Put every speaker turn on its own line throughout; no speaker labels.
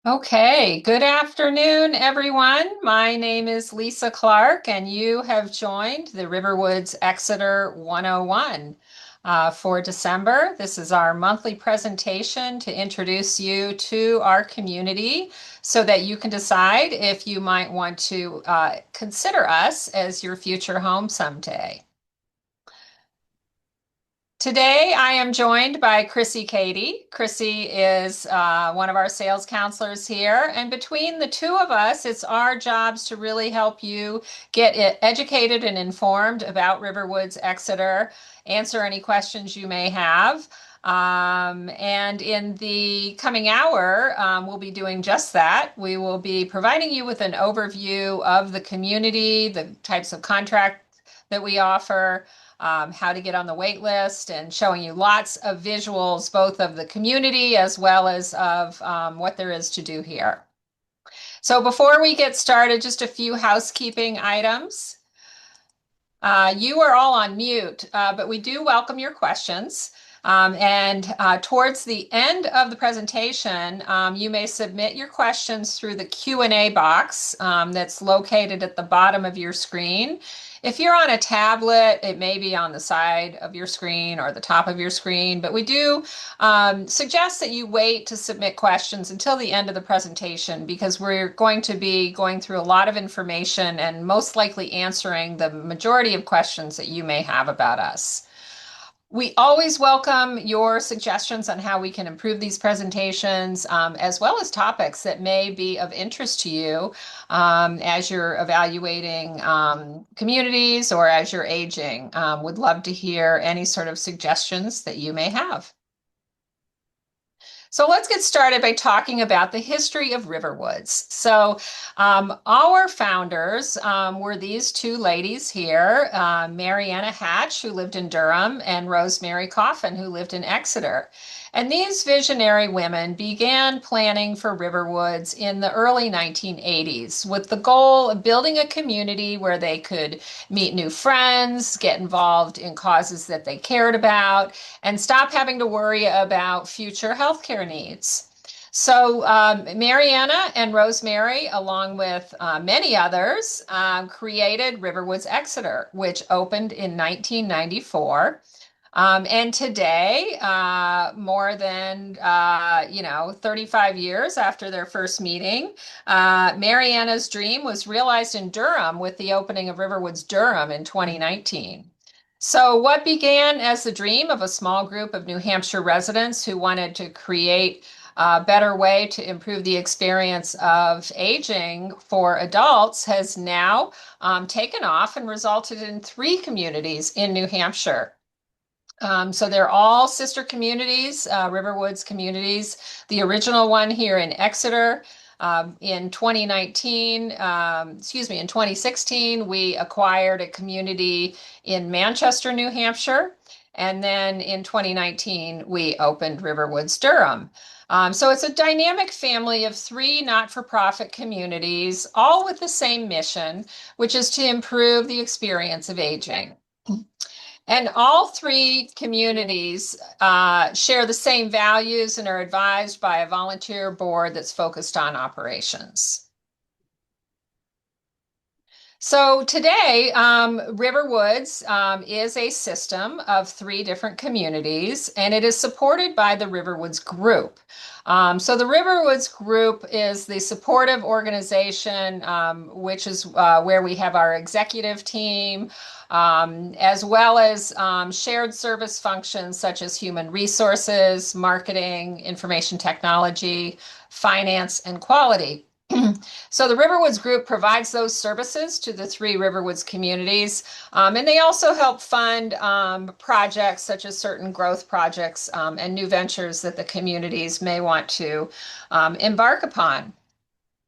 Okay, good afternoon, everyone. My name is Lisa Clark, and you have joined the RiverWoods Exeter 101 for December. This is our monthly presentation to introduce you to our community so that you can decide if you might want to consider us as your future home someday. Today, I am joined by Chrissy Katie. Chrissy is one of our sales counselors here, and between the two of us, it's our jobs to really help you get educated and informed about RiverWoods Exeter, answer any questions you may have. And in the coming hour, we'll be doing just that. We will be providing you with an overview of the community, the types of contract that we offer, how to get on the wait list, and showing you lots of visuals, both of the community as well as of what there is to do here. So before we get started, just a few housekeeping items. You are all on mute, but we do welcome your questions. Towards the end of the presentation, you may submit your questions through the Q&A box that's located at the bottom of your screen. If you're on a tablet, it may be on the side of your screen or the top of your screen, but we do suggest that you wait to submit questions until the end of the presentation because we're going to be going through a lot of information and most likely answering the majority of questions that you may have about us. We always welcome your suggestions on how we can improve these presentations, as well as topics that may be of interest to you as you're evaluating communities or as you're aging. Would love to hear any sort of suggestions that you may have. So let's get started by talking about the history of RiverWoods. So our founders were these two ladies here, Mariana Hatch, who lived in Durham, and Rosemary Coffin, who lived in Exeter. And these visionary women began planning for RiverWoods in the early 1980s with the goal of building a community where they could meet new friends, get involved in causes that they cared about, and stop having to worry about future healthcare needs. So Mariana and Rosemary, along with many others, created RiverWoods Exeter, which opened in 1994. And today, more than 35 years after their first meeting, Mariana's dream was realized in Durham with the opening of RiverWoods Durham in 2019. So, what began as the dream of a small group of New Hampshire residents who wanted to create a better way to improve the experience of aging for adults has now taken off and resulted in 3 communities in New Hampshire. So they're all sister communities, RiverWoods communities. The original one here in Exeter. In 2016, we acquired a community in Manchester, New Hampshire. And then in 2019, we opened RiverWoods Durham. So it's a dynamic family of 3 not-for-profit communities, all with the same mission, which is to improve the experience of aging. And all 3 communities share the same values and are advised by a volunteer board that's focused on operations. So today, RiverWoods is a system of 3 different communities, and it is supported by the RiverWoods Group. So the RiverWoods Group is the supportive organization, which is where we have our executive team, as well as shared service functions such as human resources, marketing, information technology, finance, and quality. So the Riverwoods Group provides those services to the 3 Riverwoods communities, and they also help fund projects such as certain growth projects and new ventures that the communities may want to embark upon.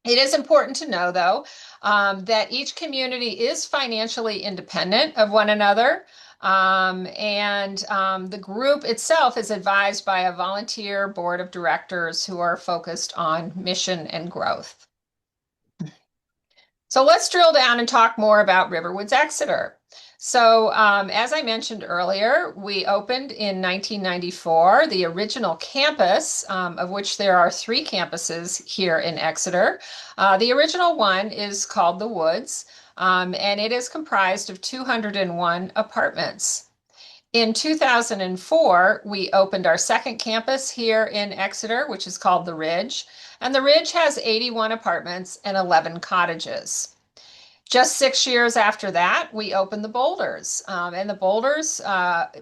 It is important to know, though, that each community is financially independent of one another. The group itself is advised by a volunteer board of directors who are focused on mission and growth. So let's drill down and talk more about RiverWoods Exeter. So, as I mentioned earlier, we opened in 1994, the original campus, of which there are three campuses here in Exeter. The original one is called The Woods, and it is comprised of 201 apartments. In 2004, we opened our second campus here in Exeter, which is called The Ridge, and The Ridge has 81 apartments and 11 cottages. Just 6 years after that, we opened the Boulders. And the Boulders,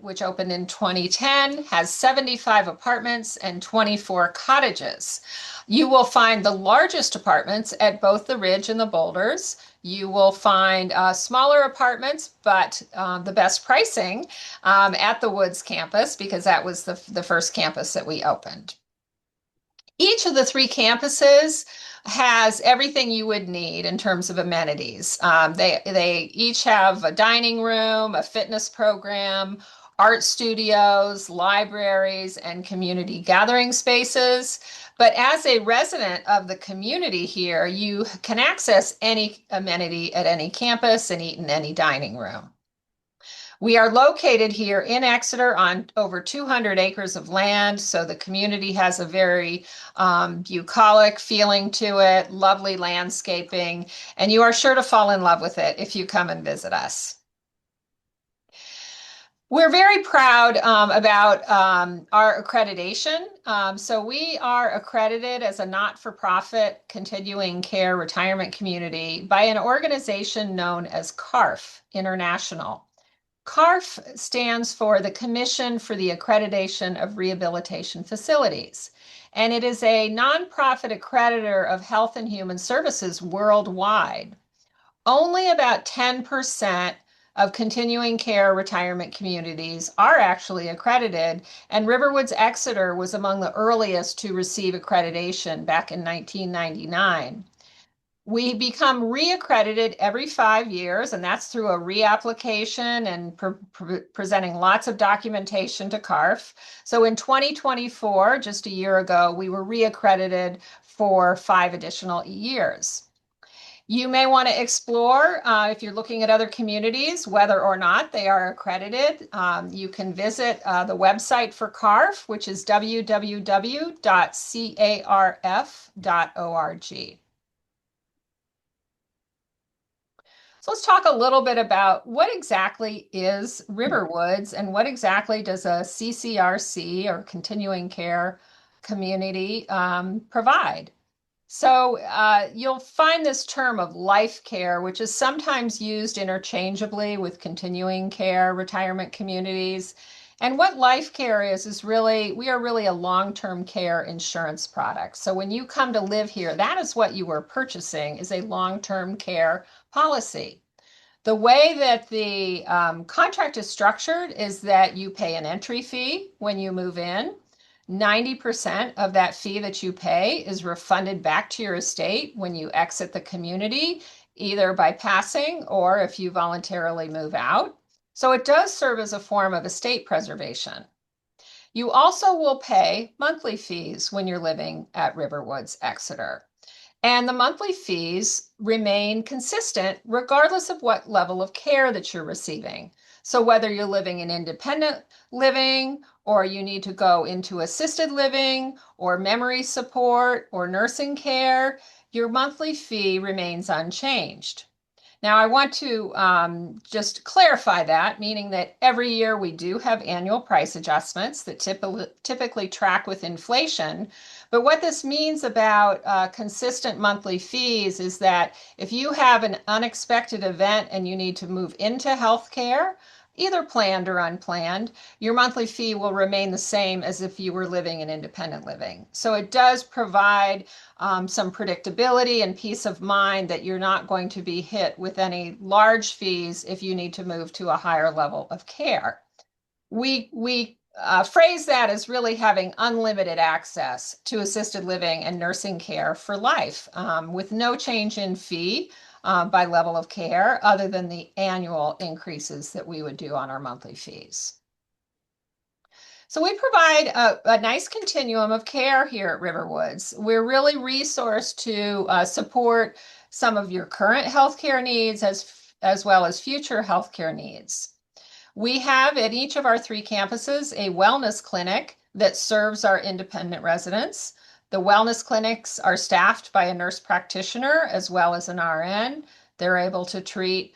which opened in 2010, has 75 apartments and 24 cottages. You will find the largest apartments at both the Ridge and the Boulders. You will find smaller apartments, but the best pricing at the Woods campus because that was the first campus that we opened. Each of the three campuses has everything you would need in terms of amenities. They each have a dining room, a fitness program, art studios, libraries, and community gathering spaces. But as a resident of the community here, you can access any amenity at any campus and eat in any dining room. We are located here in Exeter on over 200 acres of land, so the community has a very bucolic feeling to it, lovely landscaping, and you are sure to fall in love with it if you come and visit us. We're very proud about our accreditation. So we are accredited as a not-for-profit continuing care retirement community by an organization known as CARF International. CARF stands for the Commission for the Accreditation of Rehabilitation Facilities, and it is a nonprofit accreditor of health and human services worldwide. Only about 10% of continuing care retirement communities are actually accredited, and RiverWoods Exeter was among the earliest to receive accreditation back in 1999. We become reaccredited every 5 years, and that's through a reapplication and presenting lots of documentation to CARF. So in 2024, just a year ago, we were reaccredited for 5 additional years. You may want to explore, if you're looking at other communities, whether or not they are accredited. You can visit the website for CARF, which is www.carf.org. So let's talk a little bit about what exactly is RiverWoods and what exactly does a CCRC or continuing care community provide. So you'll find this term of life care, which is sometimes used interchangeably with continuing care retirement communities. And what life care is really, we are really a long-term care insurance product. So when you come to live here, that is what you are purchasing is a long-term care policy. The way that the contract is structured is that you pay an entry fee when you move in. 90% of that fee that you pay is refunded back to your estate when you exit the community, either by passing or if you voluntarily move out. So it does serve as a form of estate preservation. You also will pay monthly fees when you're living at RiverWoods Exeter. And the monthly fees remain consistent regardless of what level of care that you're receiving. So whether you're living in independent living or you need to go into assisted living or memory support or nursing care, your monthly fee remains unchanged. Now, I want to just clarify that, meaning that every year we do have annual price adjustments that typically track with inflation. But what this means about consistent monthly fees is that if you have an unexpected event and you need to move into healthcare, either planned or unplanned, your monthly fee will remain the same as if you were living in independent living. So it does provide some predictability and peace of mind that you're not going to be hit with any large fees if you need to move to a higher level of care. We phrase that as really having unlimited access to assisted living and nursing care for life with no change in fee by level of care other than the annual increases that we would do on our monthly fees. So we provide a nice continuum of care here at RiverWoods. We're really resourced to support some of your current healthcare needs as well as future healthcare needs. We have at each of our 3 campuses a wellness clinic that serves our independent residents. The wellness clinics are staffed by a nurse practitioner as well as an RN. They're able to treat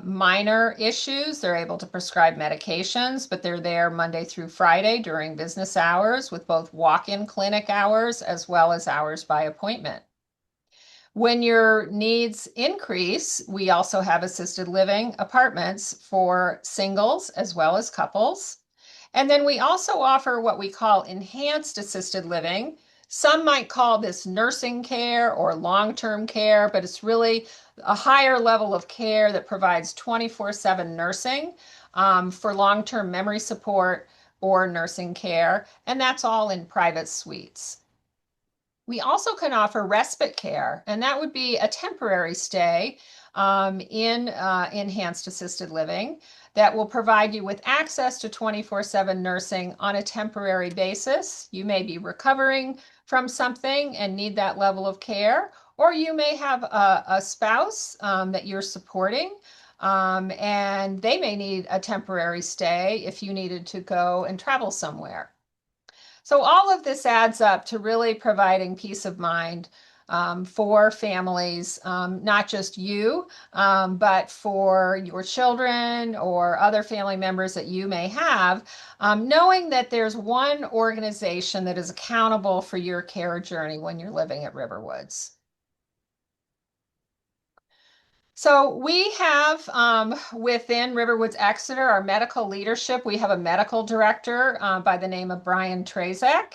minor issues. They're able to prescribe medications, but they're there Monday through Friday during business hours with both walk-in clinic hours as well as hours by appointment. When your needs increase, we also have assisted living apartments for singles as well as couples. And then we also offer what we call enhanced assisted living. Some might call this nursing care or long-term care, but it's really a higher level of care that provides 24/7 nursing for long-term memory support or nursing care, and that's all in private suites. We also can offer respite care, and that would be a temporary stay in enhanced assisted living that will provide you with access to 24/7 nursing on a temporary basis. You may be recovering from something and need that level of care, or you may have a spouse that you're supporting, and they may need a temporary stay if you needed to go and travel somewhere. So all of this adds up to really providing peace of mind for families, not just you, but for your children or other family members that you may have, knowing that there's one organization that is accountable for your care journey when you're living at RiverWoods. So we have within RiverWoods Exeter, our medical leadership, we have a medical director by the name of Brian Trazak.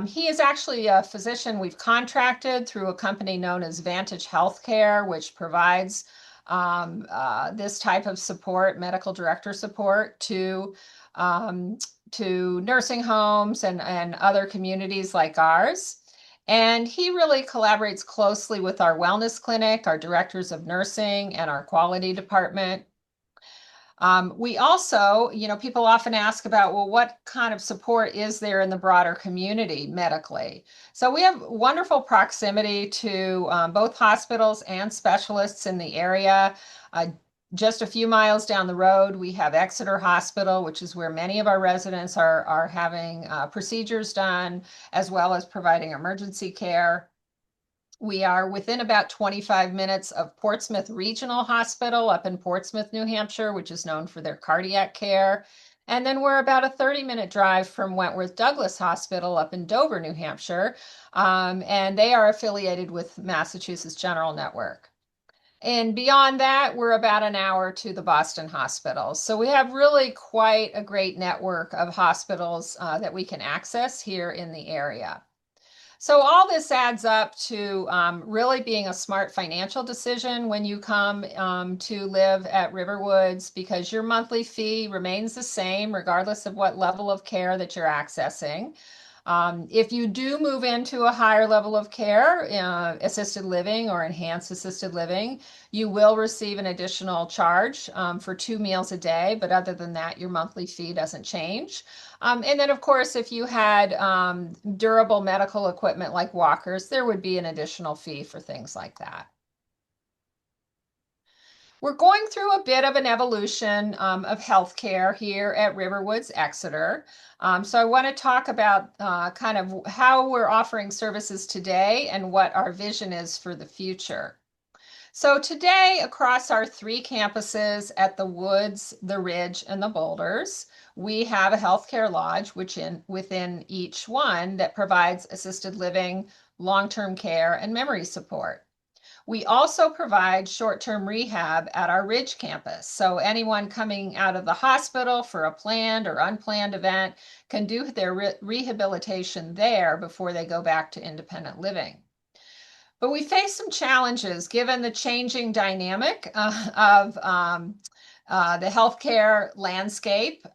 He is actually a physician we've contracted through a company known as Vantage Healthcare, which provides this type of support, medical director support um, to nursing homes and other communities like ours. And he really collaborates closely with our wellness clinic, our directors of nursing, and our quality department. We also, people often ask about, well, what kind of support is there in the broader community medically? So we have wonderful proximity to both hospitals and specialists in the area. Just a few miles down the road, we have Exeter Hospital, which is where many of our residents are having procedures done, as well as providing emergency care. We are within about 25 minutes of Portsmouth Regional Hospital up in Portsmouth, New Hampshire, which is known for their cardiac care. And then we're about a 30-minute drive from Wentworth Douglas Hospital up in Dover, New Hampshire. And they are affiliated with Massachusetts General Network. And beyond that, we're about an hour to the Boston hospitals. So we have really quite a great network of hospitals that we can access here in the area. So all this adds up to really being a smart financial decision when you come to live at RiverWoods, because your monthly fee remains the same regardless of what level of care that you're accessing. If you do move into a higher level of care, assisted living or enhanced assisted living, you will receive an additional charge for 2 meals a day. But other than that, your monthly fee doesn't change. And then, of course, if you had durable medical equipment like walkers, there would be an additional fee for things like that. We're going through a bit of an evolution of healthcare here at RiverWoods Exeter. So I want to talk about kind of how we're offering services today and what our vision is for the future. So today, across our 3 campuses at the Woods, the Ridge, and the Boulders, we have a healthcare lodge within each one that provides assisted living, long-term care, and memory support. We also provide short-term rehab at our Ridge campus. So anyone coming out of the hospital for a planned or unplanned event can do their rehabilitation there before they go back to independent living. But we face some challenges given the changing dynamic of the healthcare landscape,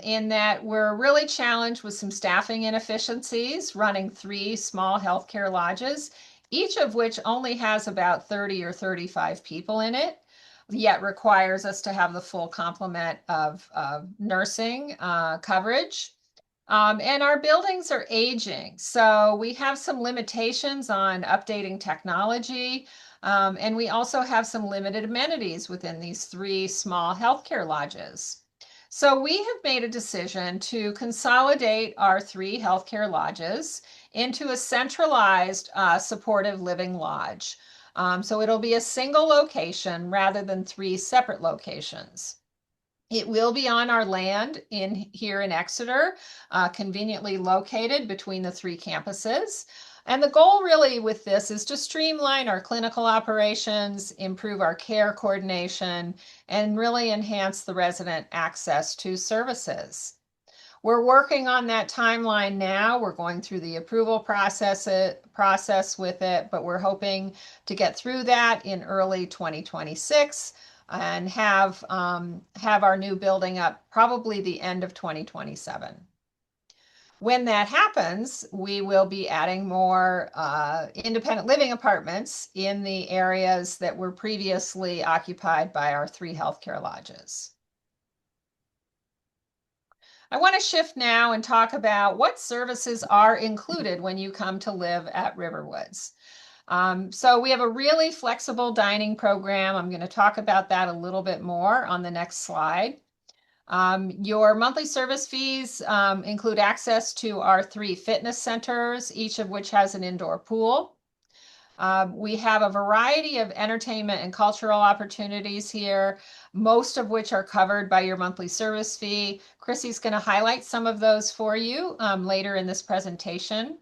in that we're really challenged with some staffing inefficiencies running 3 small healthcare lodges, each of which only has about 30 or 35 people in it, yet requires us to have the full complement of nursing coverage. And our buildings are aging, so we have some limitations on updating technology. And we also have some limited amenities within these three small healthcare lodges. So we have made a decision to consolidate our three healthcare lodges into a centralized supportive living lodge. So it'll be a single location rather than three separate locations. It will be on our land here in Exeter, conveniently located between the three campuses. And the goal really with this is to streamline our clinical operations, improve our care coordination, and really enhance the resident access to services. We're working on that timeline now. We're going through the approval process with it, but we're hoping to get through that in early 2026 and have our new building up probably the end of 2027. When that happens, we will be adding more independent living apartments in the areas that were previously occupied by our three healthcare lodges. I want to shift now and talk about what services are included when you come to live at RiverWoods. So we have a really flexible dining program. I'm going to talk about that a little bit more on the next slide. Your monthly service fees include access to our three fitness centers, each of which has an indoor pool. We have a variety of entertainment and cultural opportunities here, most of which are covered by your monthly service fee. Chrissy's going to highlight some of those for you later in this presentation.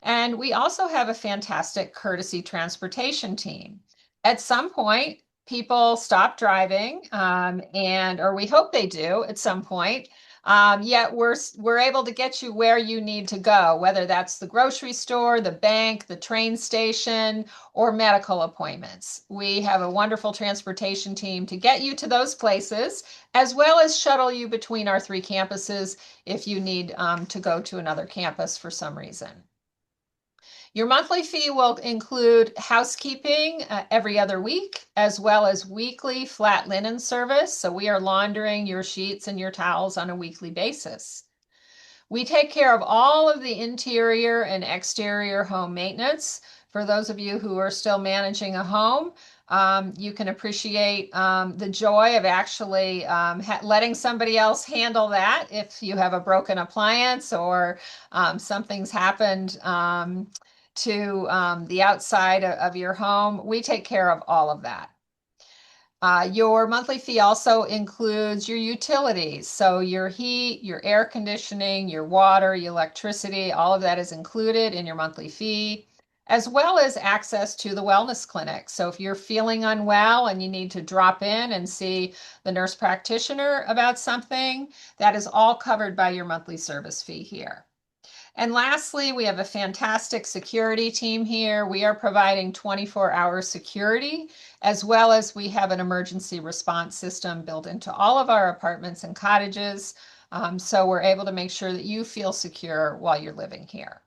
And we also have a fantastic courtesy transportation team. At some point, people stop driving, or we hope they do at some point. Yet we're able to get you where you need to go, whether that's the grocery store, the bank, the train station, or medical appointments. We have a wonderful transportation team to get you to those places, as well as shuttle you between our three campuses if you need to go to another campus for some reason. Your monthly fee will include housekeeping every other week, as well as weekly flat linen service. So we are laundering your sheets and your towels on a weekly basis. We take care of all of the interior and exterior home maintenance. For those of you who are still managing a home, you can appreciate the joy of actually letting somebody else handle that if you have a broken appliance or something's happened to the outside of your home. We take care of all of that. Your monthly fee also includes your utilities. So your heat, your air conditioning, your water, your electricity, all of that is included in your monthly fee, as well as access to the wellness clinic. So if you're feeling unwell and you need to drop in and see the nurse practitioner about something, that is all covered by your monthly service fee here. And lastly, we have a fantastic security team here. We are providing 24-hour security, as well as we have an emergency response system built into all of our apartments and cottages. So we're able to make sure that you feel secure while you're living here.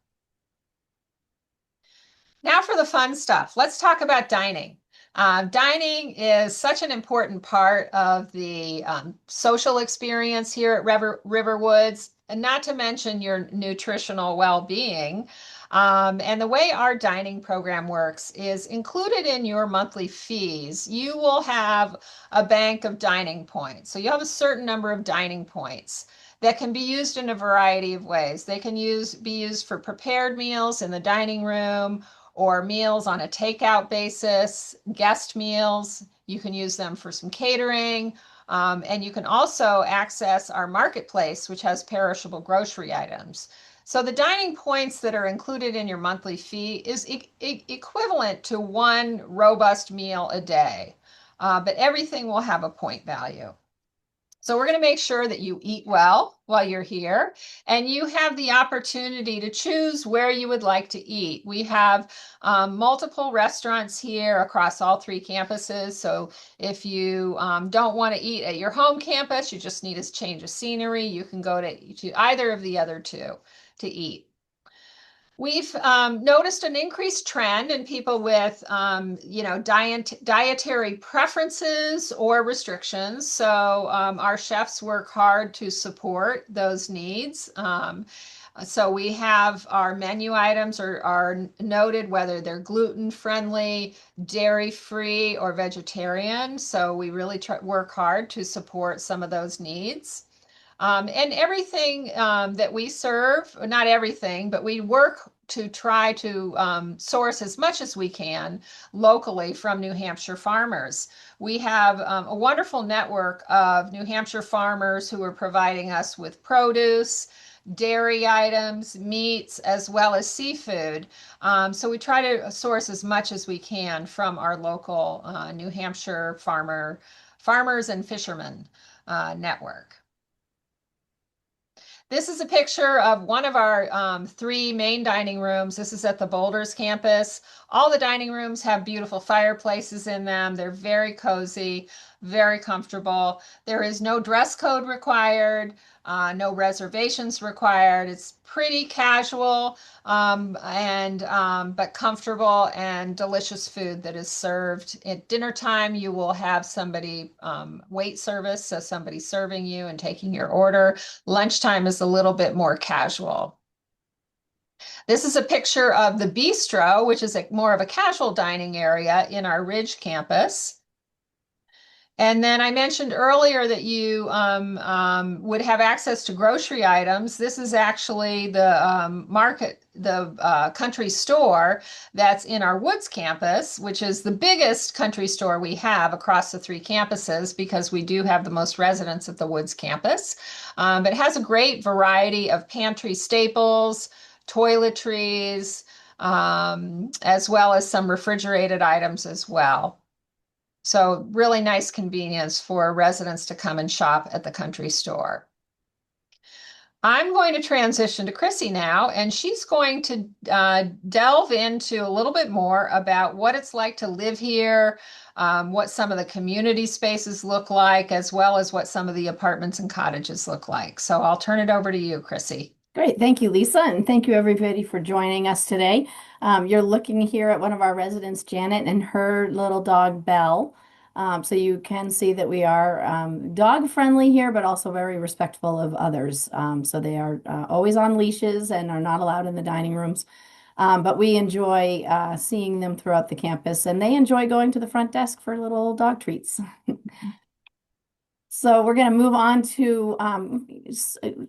Now for the fun stuff. Let's talk about dining. Dining is such an important part of the social experience here at RiverWoods, and not to mention your nutritional well-being. And the way our dining program works is included in your monthly fees. You will have a bank of dining points. So you have a certain number of dining points that can be used in a variety of ways. They can be used for prepared meals in the dining room, or meals on a takeout basis, guest meals. You can use them for some catering. And you can also access our marketplace, which has perishable grocery items. So the dining points that are included in your monthly fee is equivalent to one robust meal a day. But everything will have a point value. So we're going to make sure that you eat well while you're here, and you have the opportunity to choose where you would like to eat. We have multiple restaurants here across all three campuses. So if you don't want to eat at your home campus, you just need a change of scenery, you can go to either of the other two to eat. We've noticed an increased trend in people with, dietary preferences or restrictions. So our chefs work hard to support those needs. So we have our menu items are noted whether they're gluten friendly, dairy free, or vegetarian. So we really work hard to support some of those needs. And everything that we serve, not everything, but we work to try to source as much as we can locally from New Hampshire farmers. We have a wonderful network of New Hampshire farmers who are providing us with produce, dairy items, meats, as well as seafood. So we try to source as much as we can from our local New Hampshire farmers and fishermen network. This is a picture of one of our three main dining rooms. This is at the Boulders campus. All the dining rooms have beautiful fireplaces in them. They're very cozy, very comfortable. There is no dress code required, no reservations required. It's pretty casual and but comfortable and delicious food that is served. At dinner time, you will have somebody wait service, so somebody serving you and taking your order. Lunchtime is a little bit more casual. This is a picture of the bistro, which is more of a casual dining area in our Ridge campus. And then I mentioned earlier that you would have access to grocery items. This is actually the country store that's in our Woods campus, which is the biggest country store we have across the three campuses because we do have the most residents at the Woods campus. But it has a great variety of pantry staples, toiletries, as well as some refrigerated items as well. So really nice convenience for residents to come and shop at the country store. I'm going to transition to Chrissy now, and she's going to delve into a little bit more about what it's like to live here, what some of the community spaces look like, as well as what some of the apartments and cottages look like. So I'll turn it over to you, Chrissy.
Great. Thank you, Lisa. And thank you, everybody, for joining us today. You're looking here at one of our residents, Janet, and her little dog, Belle. So you can see that we are dog friendly here, but also very respectful of others. So they are always on leashes and are not allowed in the dining rooms. But we enjoy seeing them throughout the campus, and they enjoy going to the front desk for little dog treats. So we're going to move on to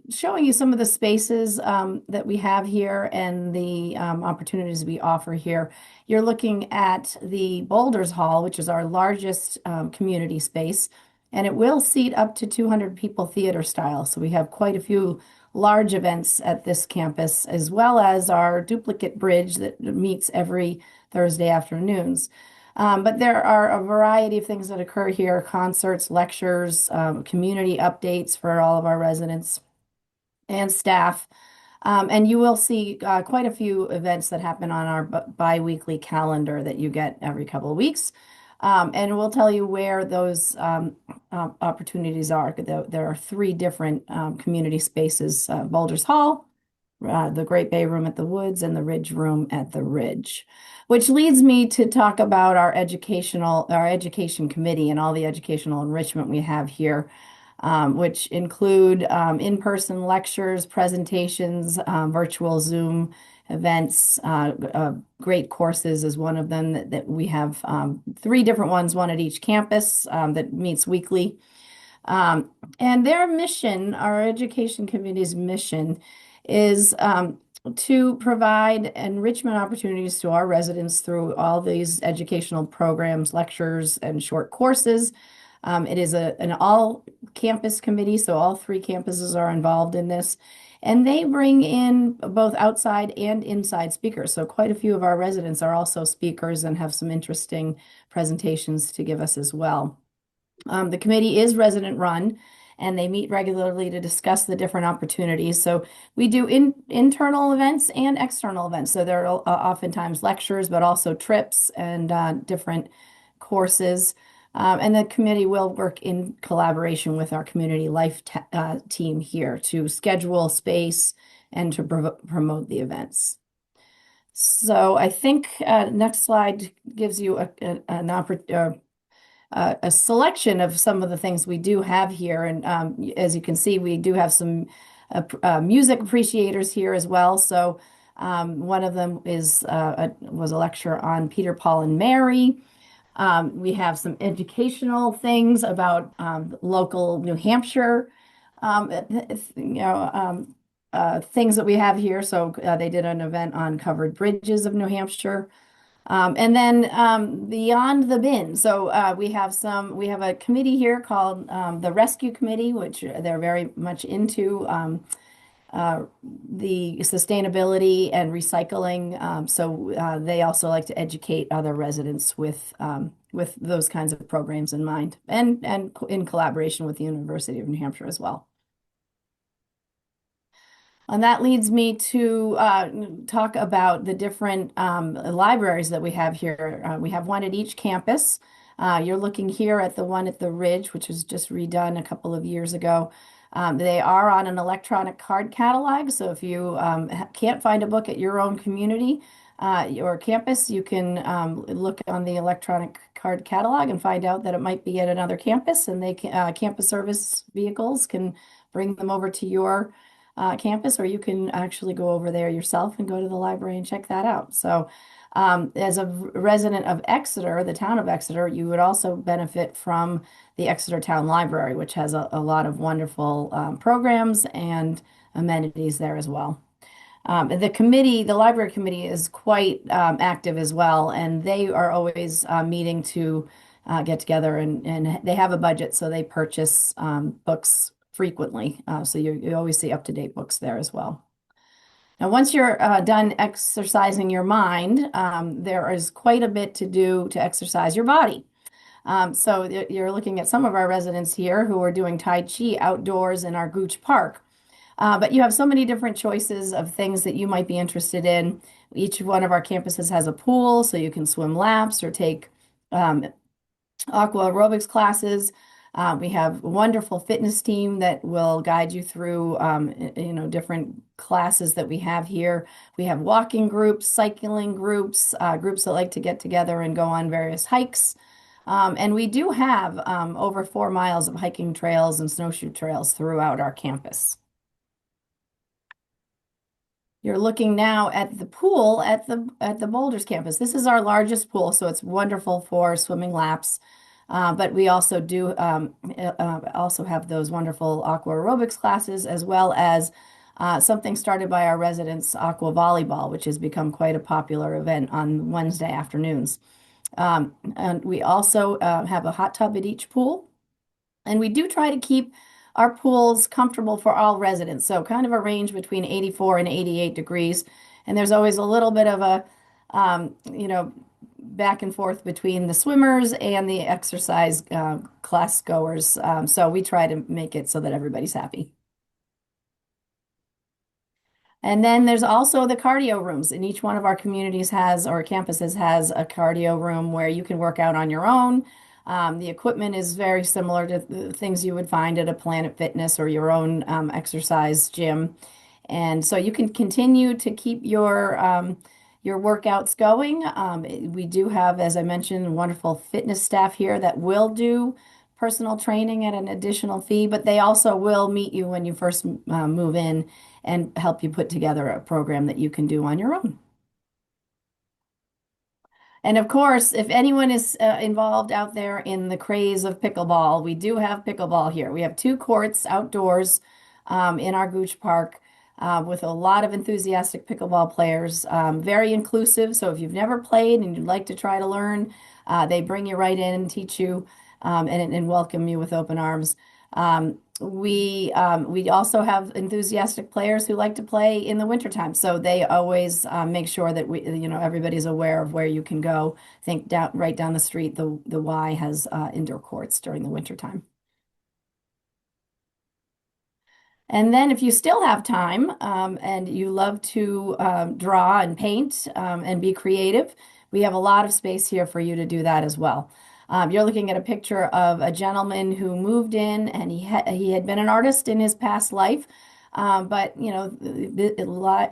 showing you some of the spaces that we have here and the opportunities we offer here. You're looking at the Boulders Hall, which is our largest community space, and it will seat up to 200 people theater style. So we have quite a few large events at this campus, as well as our duplicate bridge that meets every Thursday afternoons. But there are a variety of things that occur here, concerts, lectures, community updates for all of our residents and staff. And you will see quite a few events that happen on our bi-weekly calendar that you get every couple of weeks. And we'll tell you where those opportunities are. There are three different community spaces, Boulders Hall, the Great Bay Room at the Woods, and the Ridge Room at the Ridge. Which leads me to talk about our education committee and all the educational enrichment we have here, which include in-person lectures, presentations, virtual Zoom events, great courses is one of them that we have three different ones, one at each campus that meets weekly. And their mission, our education committee's mission, is to provide enrichment opportunities to our residents through all these educational programs, lectures, and short courses. It is an all-campus committee, so all three campuses are involved in this. And they bring in both outside and inside speakers. So quite a few of our residents are also speakers and have some interesting presentations to give us as well. The committee is resident run, and they meet regularly to discuss the different opportunities. So we do internal events and external events. So there are oftentimes lectures, but also trips and different courses. And the committee will work in collaboration with our community life team here to schedule space and to promote the events. So I think next slide gives you a selection of some of the things we do have here. And as you can see, we do have some music appreciators here as well. So one of them was a lecture on Peter, Paul, and Mary. We have some educational things about local New Hampshire, things that we have here. So they did an event on covered bridges of New Hampshire. And then beyond the bin, so we have a committee here called the Rescue Committee, which they're very much into the sustainability and recycling. So they also like to educate other residents with those kinds of programs in mind, and in collaboration with the University of New Hampshire as well. And that leads me to talk about the different libraries that we have here. We have one at each campus. You're looking here at the one at the Ridge, which was just redone a couple of years ago. They are on an electronic card catalog, so if you can't find a book at your own community or campus, you can look on the electronic card catalog and find out that it might be at another campus, and campus service vehicles can bring them over to your campus, or you can actually go over there yourself and go to the library and check that out. So, as a resident of Exeter, the town of Exeter, you would also benefit from the Exeter Town Library, which has a lot of wonderful programs and amenities there as well. The library committee is quite active as well, and they are always meeting to get together, and they have a budget, so they purchase books frequently. So you always see up-to-date books there as well. Now, once you're done exercising your mind, there is quite a bit to do to exercise your body. So you're looking at some of our residents here who are doing Tai Chi outdoors in our Gooch Park. But you have so many different choices of things that you might be interested in. Each one of our campuses has a pool, so you can swim laps or take aqua aerobics classes. We have a wonderful fitness team that will guide you through, different classes that we have here. We have walking groups, cycling groups, groups that like to get together and go on various hikes. And we do have over 4 miles of hiking trails and snowshoe trails throughout our campus. You're looking now at the pool at the Boulders campus. This is our largest pool, so it's wonderful for swimming laps. But we also do also have those wonderful aqua aerobics classes, as well as something started by our residents, aqua volleyball, which has become quite a popular event on Wednesday afternoons. And we also have a hot tub at each pool. And we do try to keep our pools comfortable for all residents. So kind of a range between 84 and 88 degrees. And there's always a little bit of a, back and forth between the swimmers and the exercise class goers. So we try to make it so that everybody's happy. And then there's also the cardio rooms, and each one of our communities has, or campuses has, a cardio room where you can work out on your own. The equipment is very similar to the things you would find at a Planet Fitness or your own exercise gym. And so you can continue to keep your workouts going. We do have, as I mentioned, wonderful fitness staff here that will do personal training at an additional fee, but they also will meet you when you first move in and help you put together a program that you can do on your own. And of course, if anyone is involved out there in the craze of pickleball, we do have pickleball here. We have 2 courts outdoors in our Gooch Park with a lot of enthusiastic pickleball players, very inclusive. So if you've never played and you'd like to try to learn, they bring you right in and teach you and welcome you with open arms. We also have enthusiastic players who like to play in the wintertime. So they always make sure that everybody's aware of where you can go. Think right down the street, the Y has indoor courts during the wintertime. And then if you still have time and you love to draw and paint and be creative, we have a lot of space here for you to do that as well. You're looking at a picture of a gentleman who moved in, and he had been an artist in his past life, But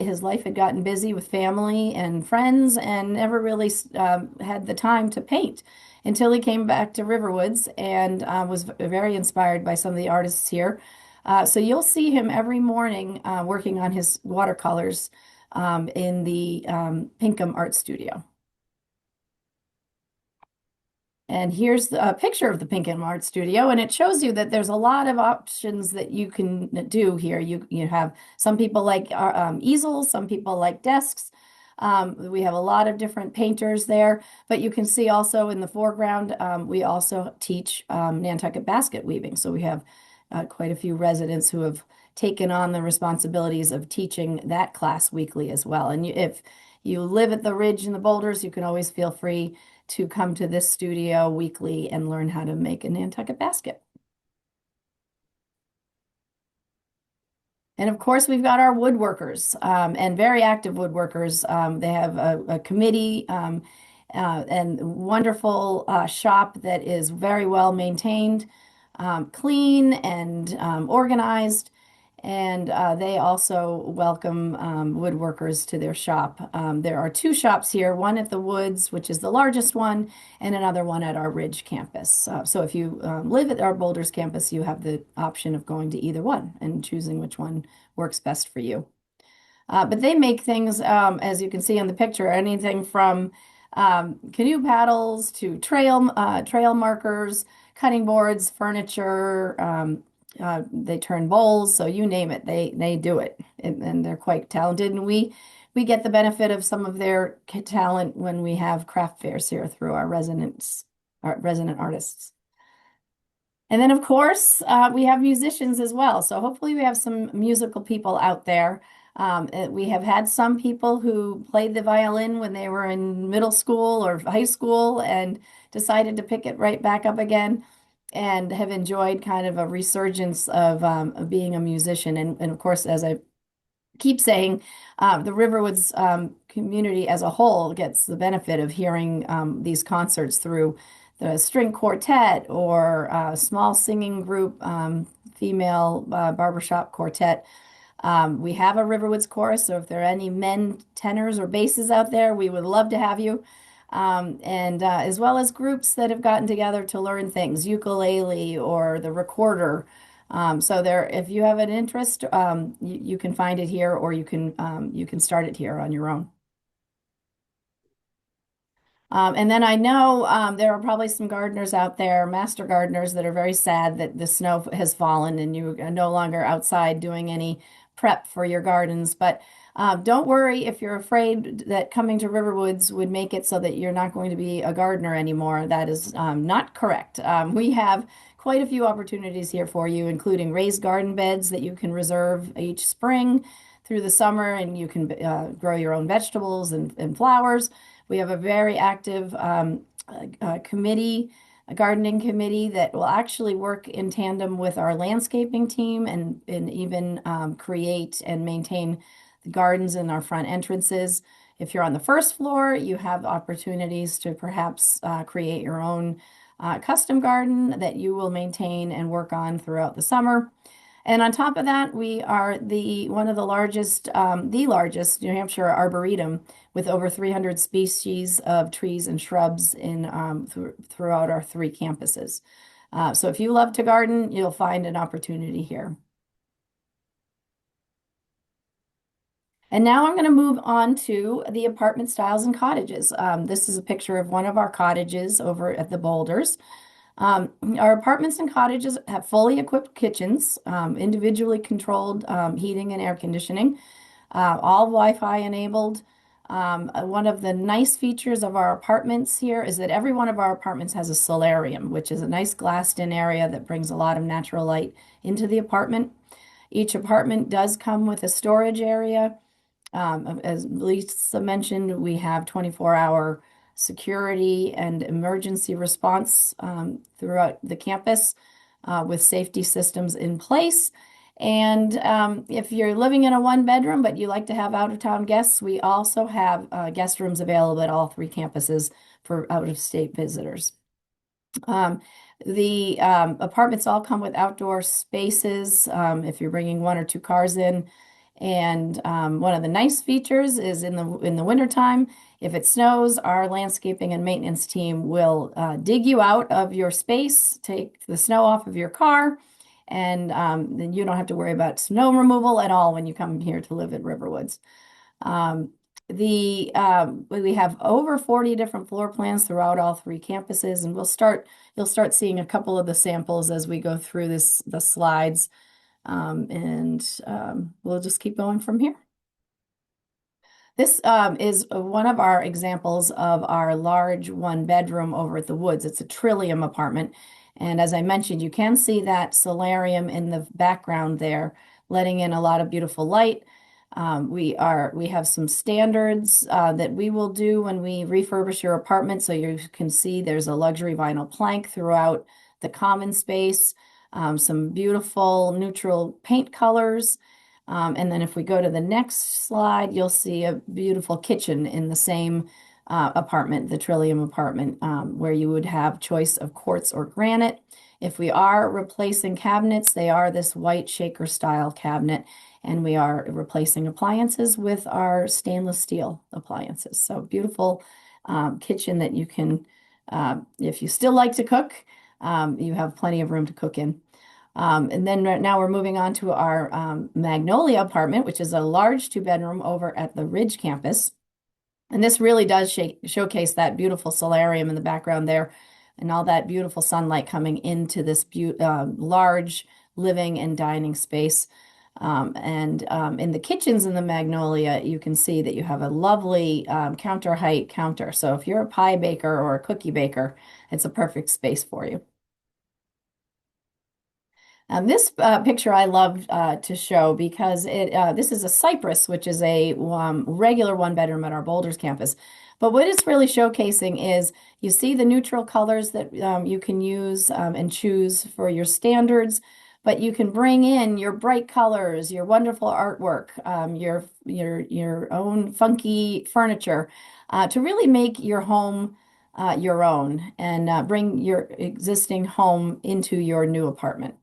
his life had gotten busy with family and friends and never really had the time to paint until he came back to Riverwoods and was very inspired by some of the artists here. So you'll see him every morning working on his watercolors in the Pinkham Art Studio. And here's a picture of the Pinkham Art Studio, and it shows you that there's a lot of options that you can do here. You have some people like easels, some people like desks. We have a lot of different painters there, but you can see also in the foreground, we also teach Nantucket basket weaving. So we have quite a few residents who have taken on the responsibilities of teaching that class weekly as well. And if you live at the Ridge in the Boulders, you can always feel free to come to this studio weekly and learn how to make a Nantucket basket. And of course, we've got our woodworkers and very active woodworkers. They have a committee and wonderful shop that is very well maintained, clean, and organized. And they also welcome woodworkers to their shop. There are two shops here, one at the Woods, which is the largest one, and another one at our Ridge campus. So if you live at our Boulders campus, you have the option of going to either one and choosing which one works best for you. But they make things, as you can see in the picture, anything from canoe paddles to trail markers, cutting boards, furniture. They turn bowls, so you name it, they do it, and they're quite talented. And we get the benefit of some of their talent when we have craft fairs here through our resident artists. And then, of course, we have musicians as well. So hopefully, we have some musical people out there. We have had some people who played the violin when they were in middle school or high school and decided to pick it right back up again and have enjoyed kind of a resurgence of being a musician. And of course, as I keep saying, the Riverwoods community as a whole gets the benefit of hearing these concerts through the string quartet or small singing group, female barbershop quartet. We have a Riverwoods chorus, so if there are any men tenors or basses out there, we would love to have you. And as well as groups that have gotten together to learn things, ukulele or the recorder. So there, if you have an interest, you can find it here, or you can start it here on your own. And then I know there are probably some gardeners out there, master gardeners, that are very sad that the snow has fallen and you are no longer outside doing any prep for your gardens. But don't worry if you're afraid that coming to Riverwoods would make it so that you're not going to be a gardener anymore. That is not correct. We have quite a few opportunities here for you, including raised garden beds that you can reserve each spring through the summer, and you can grow your own vegetables and flowers. We have a very active committee, a gardening committee that will actually work in tandem with our landscaping team and even create and maintain the gardens in our front entrances. If you're on the first floor, you have opportunities to perhaps create your own custom garden that you will maintain and work on throughout the summer. And on top of that, we are one of the largest New Hampshire arboretum with over 300 species of trees and shrubs throughout our three campuses. So if you love to garden, you'll find an opportunity here. And now I'm going to move on to the apartment styles and cottages. This is a picture of one of our cottages over at the Boulders. Our apartments and cottages have fully equipped kitchens, individually controlled heating and air conditioning, all Wi-Fi enabled. One of the nice features of our apartments here is that every one of our apartments has a solarium, which is a nice glassed-in area that brings a lot of natural light into the apartment. Each apartment does come with a storage area. As Lisa mentioned, we have 24-hour security and emergency response throughout the campus with safety systems in place. And if you're living in a one bedroom, but you like to have out-of-town guests, we also have guest rooms available at all three campuses for out-of-state visitors. Um, the apartments all come with outdoor spaces if you're bringing one or two cars in. And one of the nice features is in the wintertime, if it snows, our landscaping and maintenance team will dig you out of your space, take the snow off of your car, and then you don't have to worry about snow removal at all when you come here to live at Riverwoods. Um, we have over 40 different floor plans throughout all three campuses, and you'll start seeing a couple of the samples as we go through the slides, and we'll just keep going from here. This is one of our examples of our large one bedroom over at the Woods. It's a Trillium apartment. And as I mentioned, you can see that solarium in the background there, letting in a lot of beautiful light. We have some standards that we will do when we refurbish your apartment. So you can see there's a luxury vinyl plank throughout the common space, some beautiful neutral paint colors. And then if we go to the next slide, you'll see a beautiful kitchen in the same apartment, the Trillium apartment, where you would have choice of quartz or granite. If we are replacing cabinets, they are this white shaker style cabinet, and we are replacing appliances with our stainless steel appliances. So beautiful kitchen that you can, if you still like to cook, you have plenty of room to cook in. And then right now we're moving on to our Magnolia apartment, which is a large two-bedroom over at the Ridge campus. And this really does showcase that beautiful solarium in the background there and all that beautiful sunlight coming into this large living and dining space. In the kitchens in the Magnolia, you can see that you have a lovely counter height counter. So if you're a pie baker or a cookie baker, it's a perfect space for you. This picture I love to show because this is a cypress, which is a regular one bedroom at our Boulders campus. But what it's really showcasing is you see the neutral colors that you can use and choose for your standards, but you can bring in your bright colors, your wonderful artwork, your own funky furniture to really make your home your own and bring your existing home into your new apartment.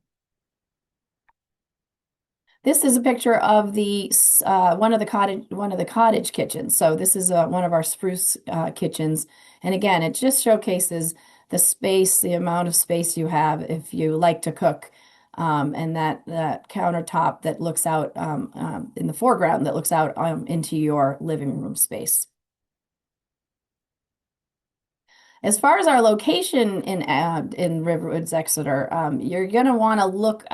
This is a picture of the one of the cottage kitchens. So this is one of our spruce kitchens, and again, it just showcases the space, the amount of space you have if you like to cook, and that countertop that looks out in the foreground that looks out into your living room space. As far as our location in RiverWoods Exeter, you're going to want to look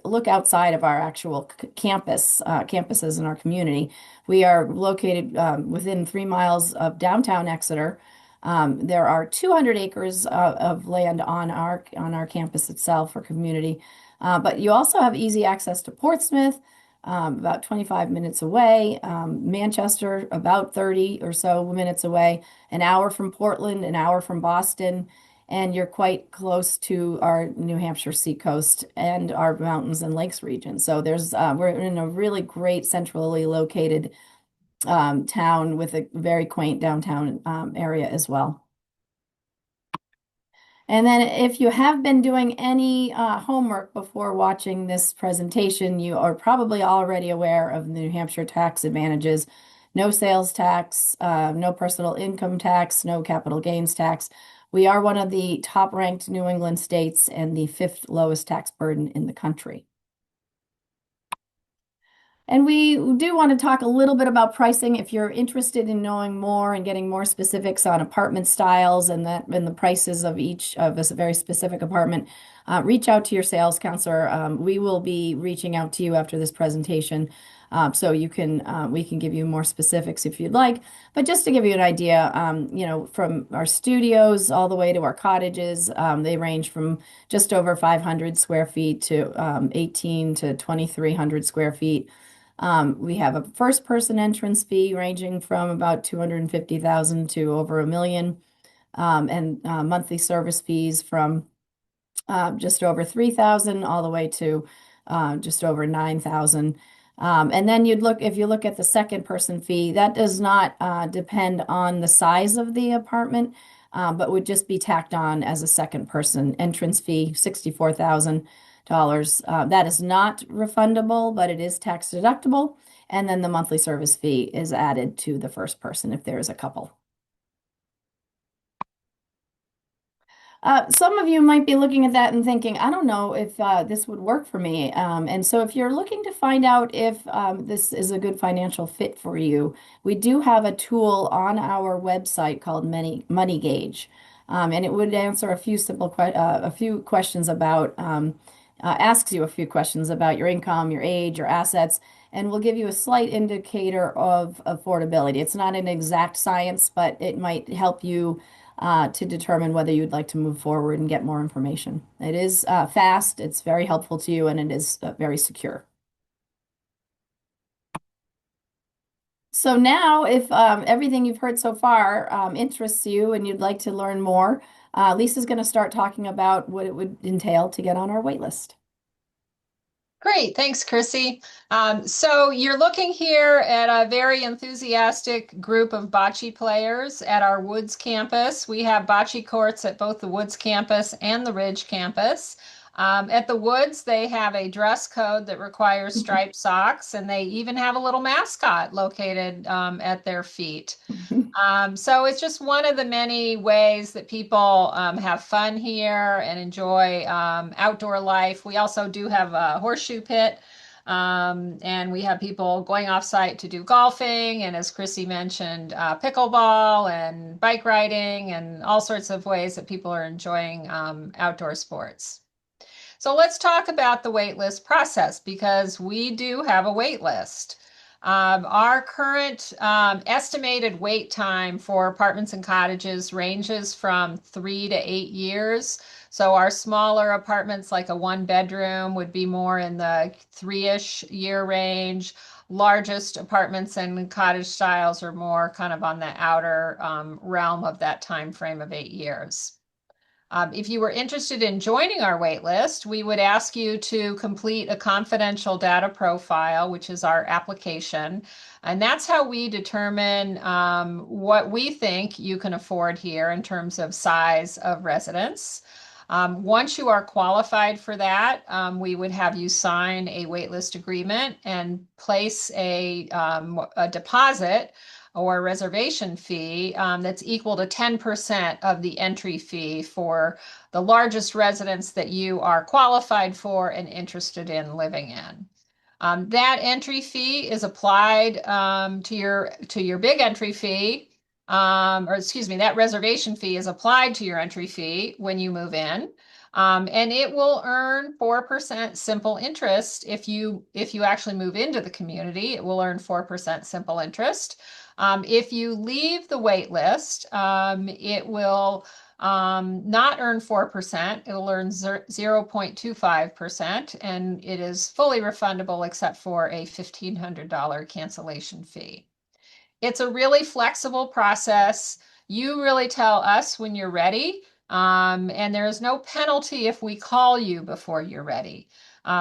look outside of our actual campuses in our community. We are located within 3 miles of downtown Exeter. There are 200 acres of land on our campus itself for community, but you also have easy access to Portsmouth, about 25 minutes away, Manchester, about 30 or so minutes away, an hour from Portland, an hour from Boston, and you're quite close to our New Hampshire seacoast and our mountains and lakes region. So we're in a really great centrally located town with a very quaint downtown area as well. And then if you have been doing any homework before watching this presentation, you are probably already aware of the New Hampshire tax advantages. No sales tax, no personal income tax, no capital gains tax. We are one of the top ranked New England states and the fifth lowest tax burden in the country. And we do want to talk a little bit about pricing. If you're interested in knowing more and getting more specifics on apartment styles and the prices of each of a very specific apartment, reach out to your sales counselor. We will be reaching out to you after this presentation, so we can give you more specifics if you'd like. But just to give you an idea, from our studios all the way to our cottages, they range from just over 500 square feet to 18 to 2,300 square feet. We have a first person entrance fee ranging from about 250,000 to over $1 million, and monthly service fees from just over 3,000 all the way to just over 9,000. And then if you look at the second person fee, that does not depend on the size of the apartment. but would just be tacked on as a second person. Entrance fee, $64,000. That is not refundable, but it is tax deductible. And then the monthly service fee is added to the first person if there is a couple. Some of you might be looking at that and thinking, I don't know if this would work for me. And so, if you're looking to find out if this is a good financial fit for you, we do have a tool on our website called Money Gauge. And it would answer a few questions about, asks you a few questions about your income, your age, your assets, and will give you a slight indicator of affordability. It's not an exact science, but it might help you to determine whether you'd like to move forward and get more information. It is fast, it's very helpful to you, and it is very secure. So now, if everything you've heard so far interests you and you'd like to learn more, Lisa's going to start talking about what it would entail to get on our wait list.
Great, thanks, Chrissy. So you're looking here at a very enthusiastic group of bocce players at our Woods campus. We have bocce courts at both the Woods campus and the Ridge campus. At the Woods, they have a dress code that requires striped socks, and they even have a little mascot located at their feet. So it's just one of the many ways that people have fun here and enjoy outdoor life. We also do have a horseshoe pit, and we have people going off site to do golfing, and as Chrissy mentioned, pickleball and bike riding and all sorts of ways that people are enjoying outdoor sports. So let's talk about the wait list process because we do have a wait list. Our current estimated wait time for apartments and cottages ranges from 3 to 8 years. So our smaller apartments, like a one bedroom, would be more in the 3-ish year range. Largest apartments and cottage styles are more kind of on the outer realm of that time frame of 8 years. If you were interested in joining our wait list, we would ask you to complete a confidential data profile, which is our application. And that's how we determine what we think you can afford here in terms of size of residence. Once you are qualified for that, we would have you sign a waitlist agreement and place a deposit or reservation fee that's equal to 10% of the entry fee for the largest residence that you are qualified for and interested in living in. That entry fee is applied to your big entry fee, or excuse me, that reservation fee is applied to your entry fee when you move in. And it will earn 4% simple interest if you actually move into the community. It will earn 4% simple interest. If you leave the wait list, it will not earn 4%. It'll earn 0.25%, and it is fully refundable except for a $1,500 cancellation fee. It's a really flexible process. You really tell us when you're ready, and there is no penalty if we call you before you're ready.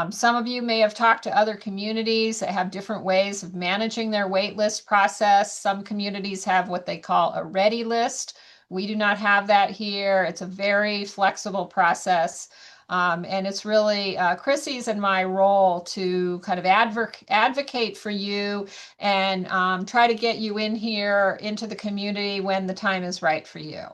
Some of you may have talked to other communities that have different ways of managing their wait list process. Some communities have what they call a ready list. We do not have that here. It's a very flexible process. And it's really Chrissy's and my role to kind of advocate for you and try to get you in here into the community when the time is right for you.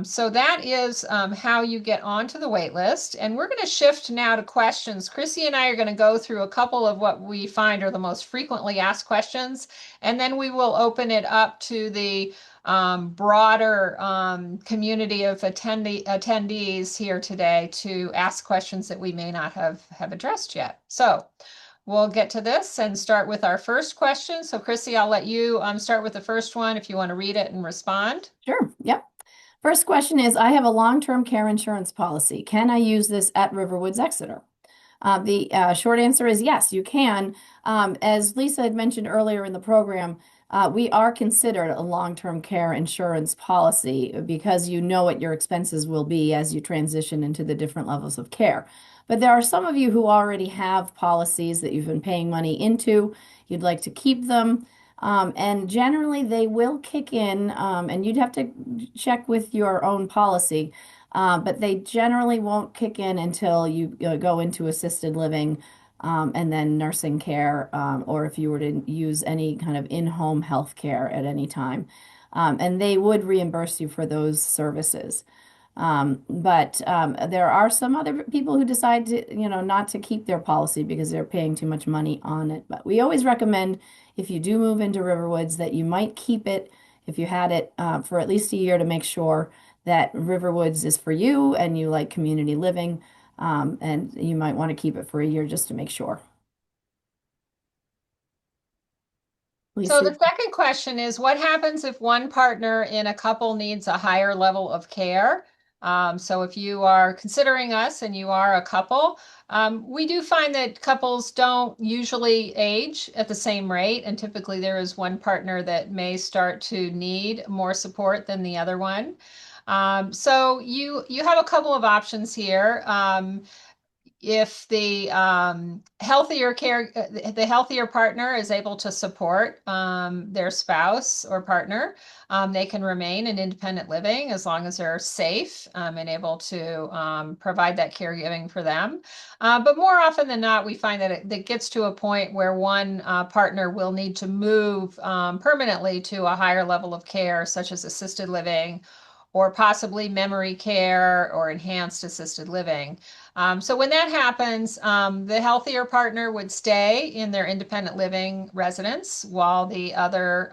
So that is how you get onto the wait list. And we're going to shift now to questions. Chrissy and I are going to go through a couple of what we find are the most frequently asked questions, and then we will open it up to the broader community of attendees here today to ask questions that we may not have addressed yet. So we'll get to this and start with our first question. So Chrissy, I'll let you start with the first one if you want to read it and respond.
Sure. Yep. First question is, I have a long-term care insurance policy. Can I use this at RiverWoods Exeter? The short answer is yes, you can. As Lisa had mentioned earlier in the program, we are considered a long-term care insurance policy because you know what your expenses will be as you transition into the different levels of care. But there are some of you who already have policies that you've been paying money into. You'd like to keep them. And generally, they will kick in, and you'd have to check with your own policy, but they generally won't kick in until you go into assisted living, and then nursing care, or if you were to use any kind of in-home health care at any time. And they would reimburse you for those services. But there are some other people who decide to, not to keep their policy because they're paying too much money on it. But we always recommend if you do move into Riverwoods that you might keep it if you had it for at least a year to make sure that Riverwoods is for you and you like community living. And you might want to keep it for a year just to make sure.
So
Lisa?
the second question is, what happens if one partner in a couple needs a higher level of care? So if you are considering us and you are a couple, we do find that couples don't usually age at the same rate, and typically there is one partner that may start to need more support than the other one. So you have a couple of options here. If the healthier partner is able to support their spouse or partner, they can remain in independent living as long as they're safe and able to provide that caregiving for them. But more often than not, we find that it gets to a point where one partner will need to move permanently to a higher level of care, such as assisted living or possibly memory care or enhanced assisted living. So when that happens, the healthier partner would stay in their independent living residence while the other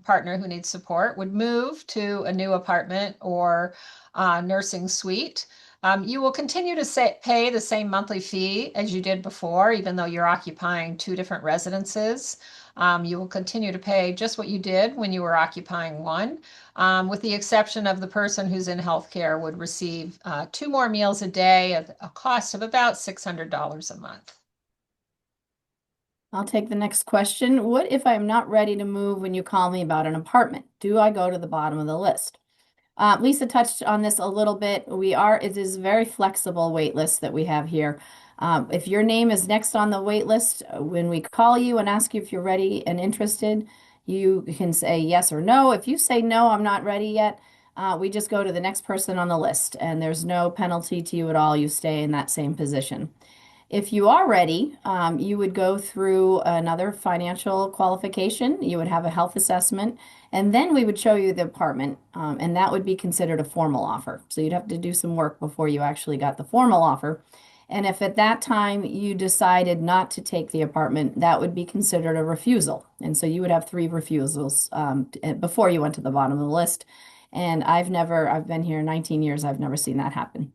partner who needs support would move to a new apartment or nursing suite. You will continue to pay the same monthly fee as you did before, even though you're occupying two different residences. You will continue to pay just what you did when you were occupying one, with the exception of the person who's in healthcare would receive two more meals a day at a cost of about $600 a month.
I'll take the next question. What if I'm not ready to move when you call me about an apartment? Do I go to the bottom of the list? Lisa touched on this a little bit. It is a very flexible wait list that we have here. If your name is next on the wait list, when we call you and ask you if you're ready and interested, you can say yes or no. If you say no, I'm not ready yet, we just go to the next person on the list, and there's no penalty to you at all. You stay in that same position. If you are ready, you would go through another financial qualification. You would have a health assessment, and then we would show you the apartment, and that would be considered a formal offer. So you'd have to do some work before you actually got the formal offer. And if at that time you decided not to take the apartment, that would be considered a refusal. And so you would have three refusals before you went to the bottom of the list. And I've been here 19 years, I've never seen that happen.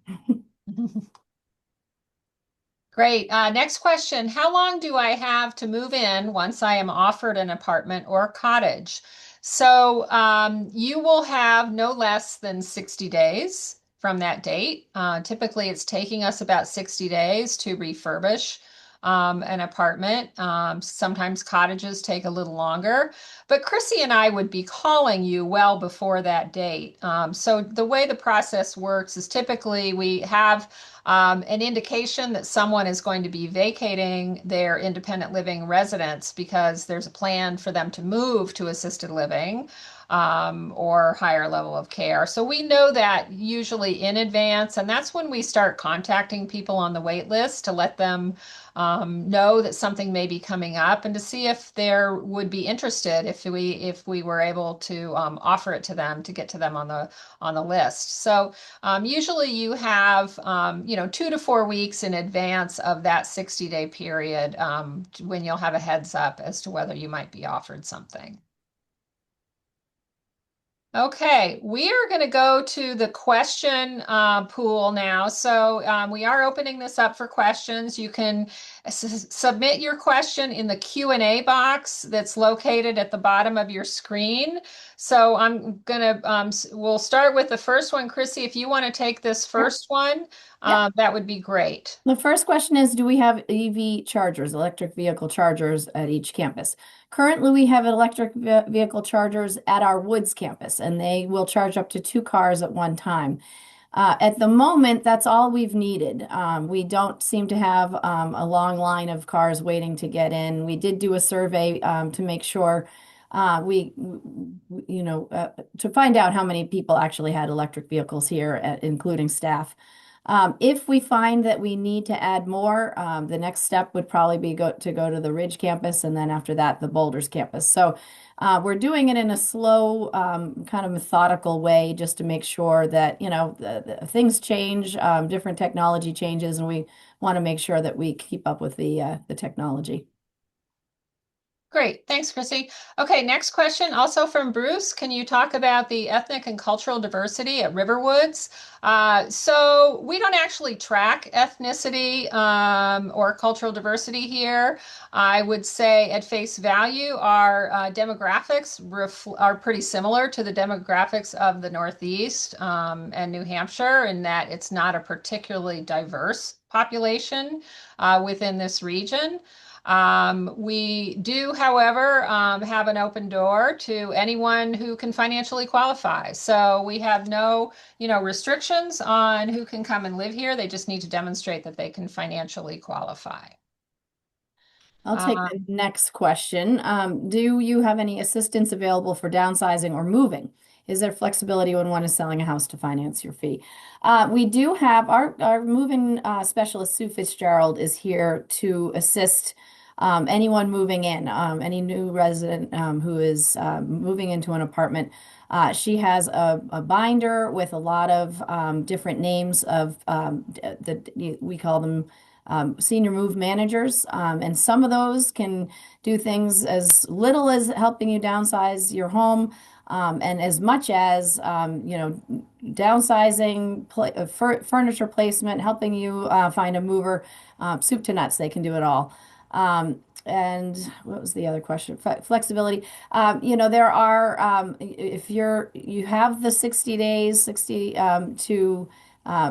Great. Next question. How long do I have to move in once I am offered an apartment or cottage? So you will have no less than 60 days from that date. Typically, it's taking us about 60 days to refurbish an apartment. Sometimes cottages take a little longer, but Chrissy and I would be calling you well before that date. So the way the process works is typically we have an indication that someone is going to be vacating their independent living residence because there's a plan for them to move to assisted living or higher level of care. So we know that usually in advance, and that's when we start contacting people on the wait list to let them know that something may be coming up and to see if there would be interested if we were able to offer it to them to get to them on the list. So usually you have 2 to 4 weeks in advance of that 60-day period when you'll have a heads up as to whether you might be offered something. Okay, we are going to go to the question pool now. So we are opening this up for questions. You can submit your question in the Q&A box that's located at the bottom of your screen. So we'll start with the first one. Chrissy, if you want to take this
Sure.
first one,
Yep.
that would be great.
The first question is, do we have EV chargers, electric vehicle chargers at each campus? Currently, we have electric vehicle chargers at our Woods campus, and they will charge up to two cars at one time. At the moment, that's all we've needed. We don't seem to have a long line of cars waiting to get in. We did do a survey to make sure We, to find out how many people actually had electric vehicles here, including staff. If we find that we need to add more, the next step would probably be to go to the Ridge campus, and then after that, the Boulders campus. So we're doing it in a slow, kind of methodical way, just to make sure that, things change, different technology changes, and we want to make sure that we keep up with the technology.
Great. Thanks, Chrissy. Okay, next question, also from Bruce. Can you talk about the ethnic and cultural diversity at RiverWoods? So we don't actually track ethnicity or cultural diversity here. I would say at face value, our demographics are pretty similar to the demographics of the Northeast and New Hampshire in that it's not a particularly diverse population within this region. We do, however, have an open door to anyone who can financially qualify. So we have no, restrictions on who can come and live here. They just need to demonstrate that they can financially qualify.
I'll take
Uh,
the next question. Do you have any assistance available for downsizing or moving? Is there flexibility when one is selling a house to finance your fee? We do have our moving specialist, Sue Fitzgerald, is here to assist anyone moving in, any new resident who is moving into an apartment. She has a binder with a lot of different names of we call them senior move managers. And some of those can do things as little as helping you downsize your home, and as much as, downsizing, furniture placement, helping you find a mover, soup to nuts. They can do it all. And what was the other question? Flexibility. There are, if you have the 60 days, 60 to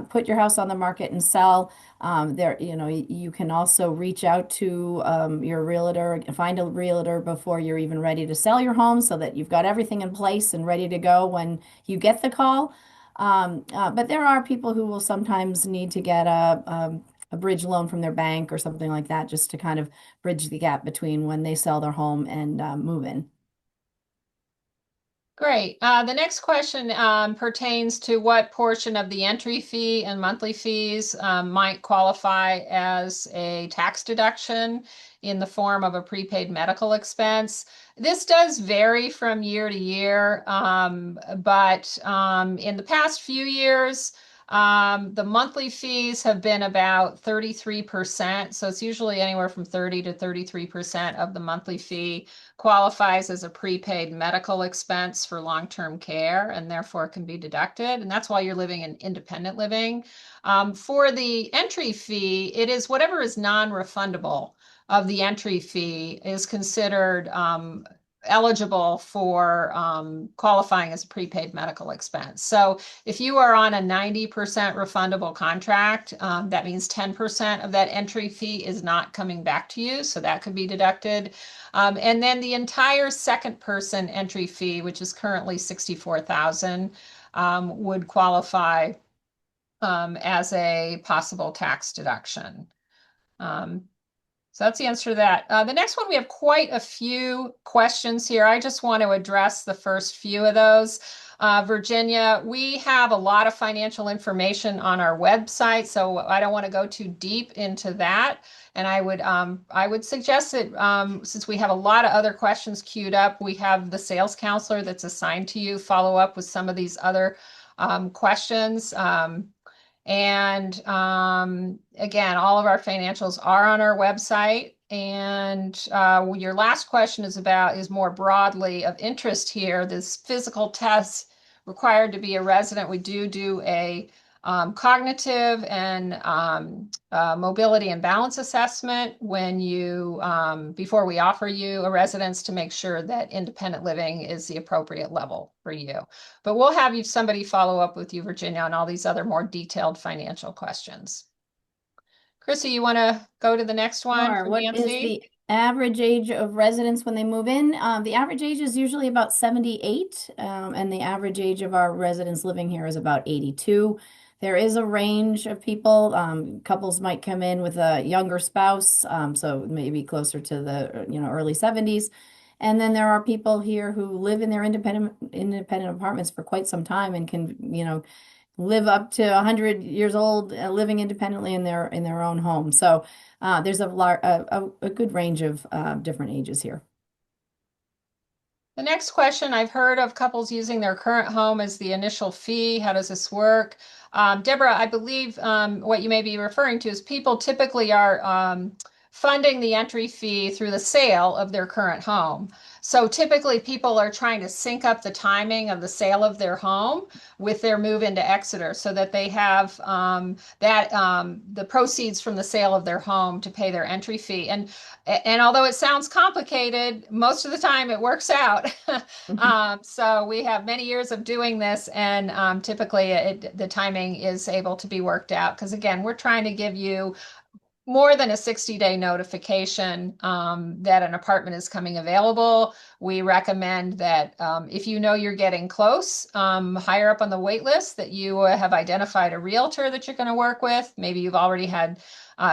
put your house on the market and sell. You can also reach out to your realtor, find a realtor before you're even ready to sell your home so that you've got everything in place and ready to go when you get the call. But there are people who will sometimes need to get a bridge loan from their bank or something like that just to kind of bridge the gap between when they sell their home and move in.
Great. The next question pertains to what portion of the entry fee and monthly fees might qualify as a tax deduction in the form of a prepaid medical expense. This does vary from year to year, but in the past few years, the monthly fees have been about 33%. So it's usually anywhere from 30 to 33% of the monthly fee qualifies as a prepaid medical expense for long-term care and therefore can be deducted. And that's while you're living in independent living. For the entry fee, it is whatever is non-refundable of the entry fee is considered eligible for qualifying as a prepaid medical expense. So if you are on a 90% refundable contract, that means 10% of that entry fee is not coming back to you. So that could be deducted. And then the entire second person entry fee, which is currently 64,000, would qualify as a possible tax deduction. Um, so that's the answer to that. The next one, we have quite a few questions here. I just want to address the first few of those. Virginia, we have a lot of financial information on our website, so I don't want to go too deep into that. And I would suggest that since we have a lot of other questions queued up, we have the sales counselor that's assigned to you follow up with some of these other questions. And again, all of our financials are on our website. And your last question is more broadly of interest here. This physical test required to be a resident. We do a cognitive and mobility and balance assessment when before we offer you a residence to make sure that independent living is the appropriate level for you. But we'll have somebody follow up with you, Virginia, on all these other more detailed financial questions. Chrissy, you want to go to the next one
Sure.
for
What is
Nancy?
the average age of residents when they move in? The average age is usually about 78, and the average age of our residents living here is about 82. There is a range of people. Couples might come in with a younger spouse, so maybe closer to the early 70s. And then there are people here who live in their independent apartments for quite some time and can, live up to 100 years old, living independently in their own home. So there's a good range of different ages here.
The next question, I've heard of couples using their current home as the initial fee. How does this work? Deborah, I believe what you may be referring to is people typically are funding the entry fee through the sale of their current home. So typically people are trying to sync up the timing of the sale of their home with their move into Exeter so that they have the proceeds from the sale of their home to pay their entry fee. And although it sounds complicated, most of the time it works out. So we have many years of doing this, and typically the timing is able to be worked out because, again, we're trying to give you more than a 60-day notification that an apartment is coming available. We recommend that if you know you're getting close, higher up on the wait list, that you have identified a realtor that you're going to work with. Maybe you've already had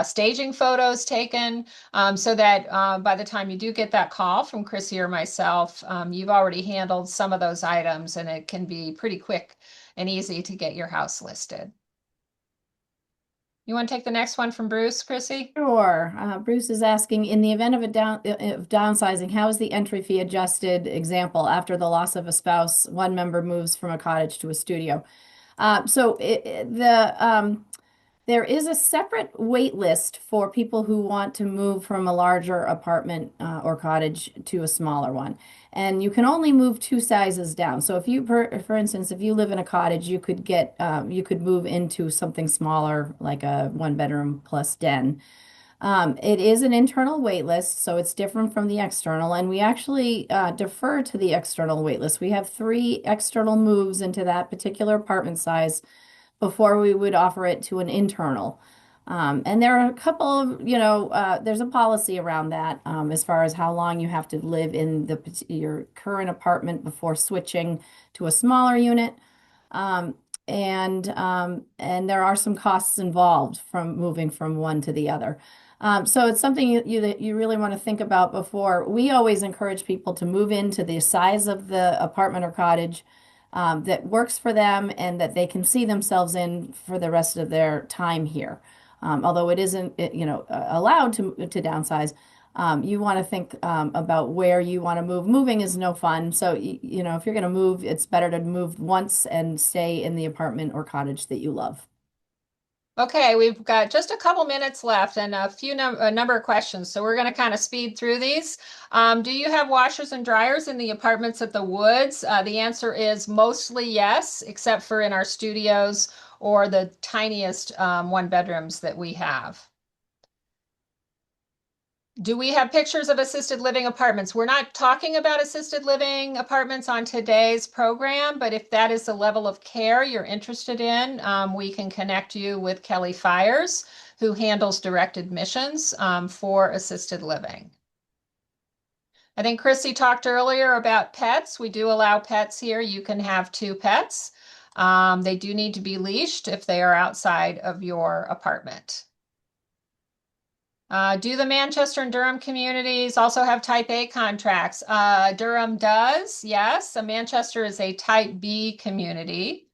staging photos taken so that by the time you do get that call from Chrissy or myself, you've already handled some of those items and it can be pretty quick and easy to get your house listed. You want to take the next one from Bruce, Chrissy?
Sure. Bruce is asking, in the event of of downsizing, how is the entry fee adjusted? Example, after the loss of a spouse, one member moves from a cottage to a studio. There is a separate wait list for people who want to move from a larger apartment or cottage to a smaller one. And you can only move two sizes down. So if for instance, if you live in a cottage, you could move into something smaller, like a one bedroom plus den. It is an internal wait list, so it's different from the external, and we actually defer to the external wait list. We have three external moves into that particular apartment size before we would offer it to an internal. And there are a couple of, there's a policy around that as far as how long you have to live in your current apartment before switching to a smaller unit. Um, and there are some costs involved from moving from one to the other. So it's something that you really want to think about before. We always encourage people to move into the size of the apartment or cottage that works for them and that they can see themselves in for the rest of their time here. Although it isn't, allowed to downsize, you want to think about where you want to move. Moving is no fun. So, if you're going to move, it's better to move once and stay in the apartment or cottage that you love.
Okay, we've got just a couple minutes left and a number of questions, so we're going to kind of speed through these. Do you have washers and dryers in the apartments at the Woods? The answer is mostly yes, except for in our studios or the tiniest one bedrooms that we have. Do we have pictures of assisted living apartments? We're not talking about assisted living apartments on today's program, but if that is the level of care you're interested in, we can connect you with Kelly Fires, who handles direct admissions for assisted living. I think Chrissy talked earlier about pets. We do allow pets here. You can have two pets. They do need to be leashed if they are outside of your apartment. Do the Manchester and Durham communities also have type A contracts? Durham does, yes. Manchester is a type B community.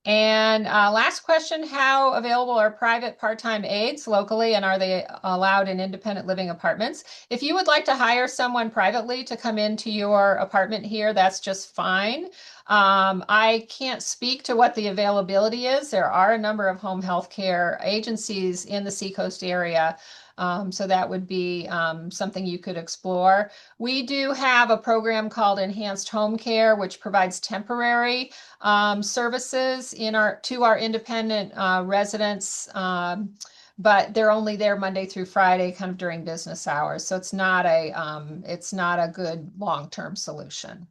And last question, how available are private part-time aides locally and are they allowed in independent living apartments? If you would like to hire someone privately to come into your apartment here, that's just fine. I can't speak to what the availability is. There are a number of home health care agencies in the Seacoast area. So that would be something you could explore. We do have a program called Enhanced Home Care, which provides temporary services to our independent residents, but they're only there Monday through Friday, kind of during business hours. So it's not a good long-term solution.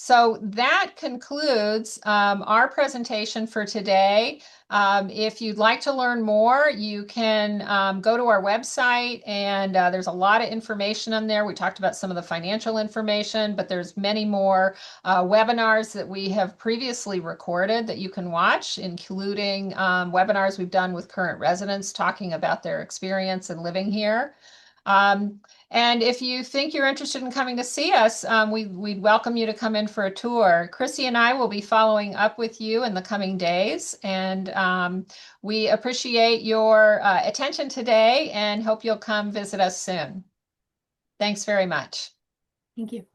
So that concludes our presentation for today. If you'd like to learn more, you can go to our website and there's a lot of information on there. We talked about some of the financial information, but there's many more webinars that we have previously recorded that you can watch, including webinars we've done with current residents talking about their experience in living here. Um, and if you think you're interested in coming to see us, we'd welcome you to come in for a tour. Chrissy and I will be following up with you in the coming days, and we appreciate your attention today and hope you'll come visit us soon. Thanks very much.
Thank you.